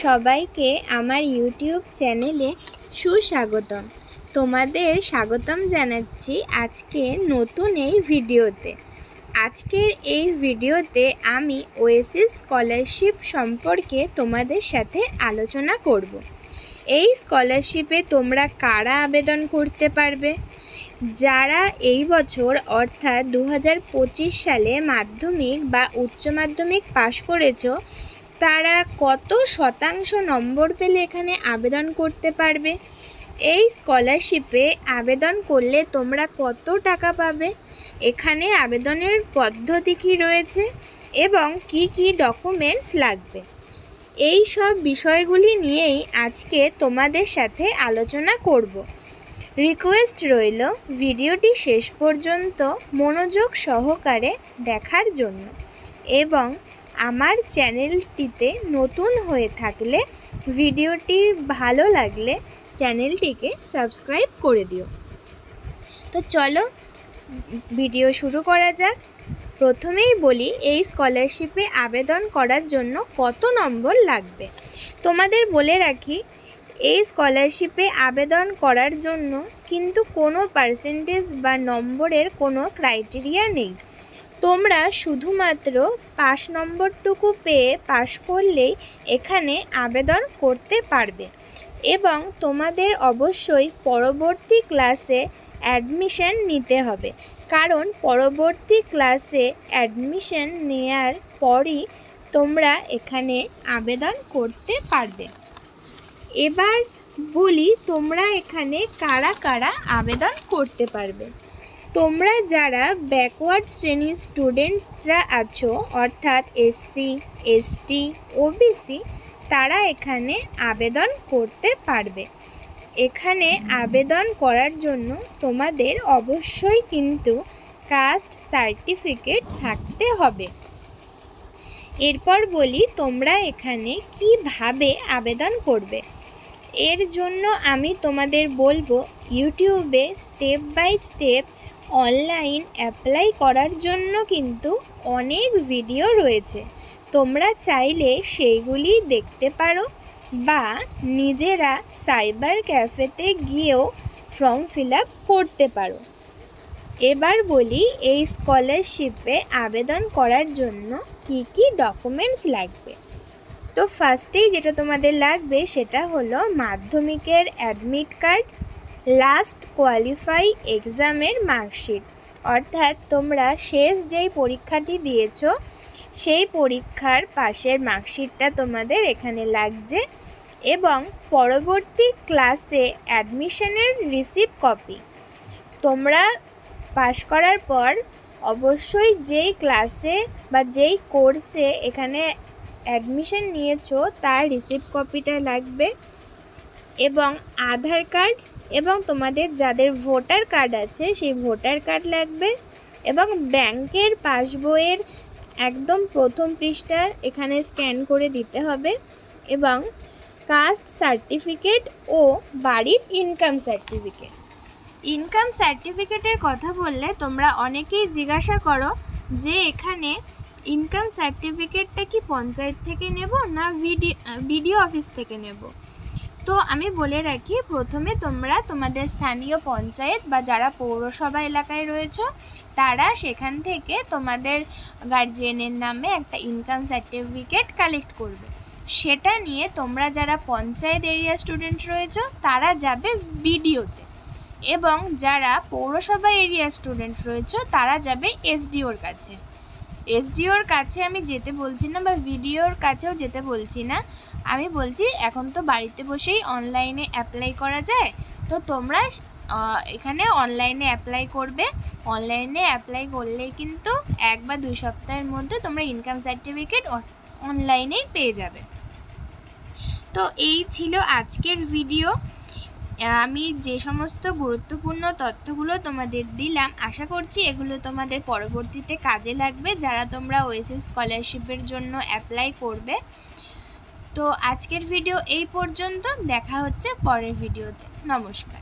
সবাইকে আমার ইউটিউব চ্যানেলে সুস্বাগতম। তোমাদের স্বাগতম জানাচ্ছি আজকে নতুন এই ভিডিওতে। আজকের এই ভিডিওতে আমি ওয়েসিস স্কলারশিপ সম্পর্কে তোমাদের সাথে আলোচনা করব। এই স্কলারশিপে তোমরা কারা আবেদন করতে পারবে? যারা এই বছর অর্থাৎ 2025 সালে মাধ্যমিক বা উচ্চ মাধ্যমিক পাশ করেছো, তারা কত শতাংশ নম্বর পেলে এখানে আবেদন করতে পারবে? এই স্কলারশিপে আবেদন করলে তোমরা কত টাকা পাবে? এখানে আবেদনের পদ্ধতি কী রয়েছে এবং কি কি ডকুমেন্টস লাগবে, এই সব বিষয়গুলি নিয়েই আজকে তোমাদের সাথে আলোচনা করব। রিকোয়েস্ট রইল ভিডিওটি শেষ পর্যন্ত মনোযোগ সহকারে দেখার জন্য এবং আমার চ্যানেলটিতে নতুন হয়ে থাকলে ভিডিওটি ভালো লাগলে চ্যানেলটিকে সাবস্ক্রাইব করে দিও। তো চলো ভিডিও শুরু করা যাক। প্রথমেই বলি এই স্কলারশিপে আবেদন করার জন্য কত নম্বর লাগবে। তোমাদের বলে রাখি, এই স্কলারশিপে আবেদন করার জন্য কিন্তু কোনো পার্সেন্টেজ বা নম্বরের কোনো ক্রাইটেরিয়া নেই। তোমরা শুধুমাত্র পাস নম্বরটুকু পেয়ে পাশ করলেই এখানে আবেদন করতে পারবে এবং তোমাদের অবশ্যই পরবর্তী ক্লাসে অ্যাডমিশন নিতে হবে, কারণ পরবর্তী ক্লাসে অ্যাডমিশন নেওয়ার পরই তোমরা এখানে আবেদন করতে পারবে। এবার বলি তোমরা এখানে কারা কারা আবেদন করতে পারবে। তোমরা যারা ব্যাকওয়ার্ড শ্রেণীর স্টুডেন্টরা আছো, অর্থাৎ এসসি, এসটি, ওবিসি, তারা এখানে আবেদন করতে পারবে। এখানে আবেদন করার জন্য তোমাদের অবশ্যই কিন্তু কাস্ট সার্টিফিকেট থাকতে হবে। এরপর বলি তোমরা এখানে কিভাবে আবেদন করবে। এর জন্য আমি তোমাদের বলবো, ইউটিউবে step by step online apply করার জন্য কিন্তু অনেক ভিডিও রয়েছে। তোমরা চাইলে সেইগুলি দেখতে পারো বা নিজেরা সাইবার ক্যাফেতে গিয়েও ফর্ম ফিল আপ করতে পারো। এবার বলি এই স্কলারশিপে আবেদন করার জন্য কি কি ডকুমেন্টস লাগবে। তো ফার্স্টেই যেটা তোমাদের লাগবে সেটা হলো মাধ্যমিকের অ্যাডমিট কার্ড, লাস্ট কোয়ালিফাই এক্সামের মার্কশিট, অর্থাৎ তোমরা শেষ যেই পরীক্ষাটি দিয়েছো সেই পরীক্ষার পাশের মার্কশিটটা তোমাদের এখানে লাগছে এবং পরবর্তী ক্লাসে অ্যাডমিশনের রিসিপ্ট কপি। তোমরা পাশ করার পর অবশ্যই যেই ক্লাসে বা যেই কোর্সে এখানে অ্যাডমিশন নিয়েছো তার রিসিপ্ট কপিটা লাগবে এবং আধার কার্ড এবং তোমাদের যাদের ভোটার কার্ড আছে সেই ভোটার কার্ড লাগবে এবং ব্যাংকের পাসবইয়ের একদম প্রথম পৃষ্ঠা এখানে স্ক্যান করে দিতে হবে এবং কাস্ট সার্টিফিকেট ও বাড়ির ইনকাম সার্টিফিকেট। ইনকাম সার্টিফিকেটের কথা বললে তোমরা অনেকেই জিজ্ঞাসা করো যে এখানে ইনকাম সার্টিফিকেটটা কি পঞ্চায়েত থেকে নেব না বিডিও অফিস থেকে নেব। তো আমি বলে রাখি, প্রথমে তোমরা তোমাদের স্থানীয় পঞ্চায়েত বা যারা পৌরসভা এলাকায় রয়েছে তারা সেখান থেকে তোমাদের গার্জিয়ানের নামে একটা ইনকাম সার্টিফিকেট কালেক্ট করবে। সেটা নিয়ে তোমরা যারা পঞ্চায়েত এরিয়া স্টুডেন্ট রয়েছে তারা যাবে বিডিওতে এবং যারা পৌরসভা এরিয়া স্টুডেন্ট রয়েছে তারা যাবে এসডিওর কাছে। এসডিওর কাছে আমি যেতে বলছি না বা ভিডিওর কাছেও যেতে বলছি না, আমি বলছি এখন তো বাড়িতে বসেই অনলাইনে অ্যাপ্লাই করা যায়। তো তোমরা এখানে অনলাইনে অ্যাপ্লাই করবে। অনলাইনে অ্যাপ্লাই করলেই কিন্তু 1 বা 2 সপ্তাহের মধ্যে তোমরা ইনকাম সার্টিফিকেট অনলাইনেই পেয়ে যাবে। তো এই ছিল আজকের ভিডিও। আমি যে সমস্ত গুরুত্বপূর্ণ তথ্যগুলো তোমাদের দিলাম, আশা করছি এগুলো তোমাদের পরবর্তীতে কাজে লাগবে যারা তোমরা ওয়েসিস স্কলারশিপের জন্য অ্যাপ্লাই করবে। তো আজকের ভিডিও এই পর্যন্ত, দেখা হচ্ছে পরের ভিডিওতে। নমস্কার।